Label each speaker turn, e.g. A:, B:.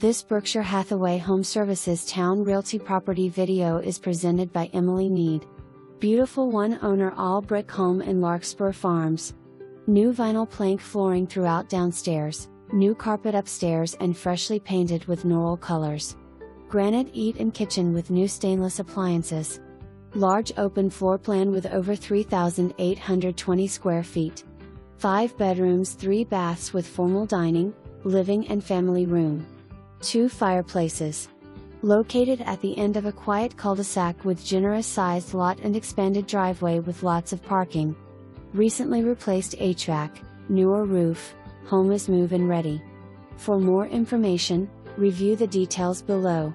A: This Berkshire Hathaway HomeServices Towne Realty property video is presented by Nied. Beautiful one-owner all-brick home in Larkspur Farms. New vinyl plank flooring throughout downstairs, new carpet upstairs and freshly painted with Norol colors. Granite eat-in kitchen with new stainless appliances. Large open floor plan with over 3,820 square feet. 5 bedrooms, 3 baths with formal dining, living and family room. 2 fireplaces. Located at the end of a quiet cul-de-sac with generous sized lot and expanded driveway with lots of parking. Recently replaced HVAC, newer roof, home is move-in ready. For more information, review the details below.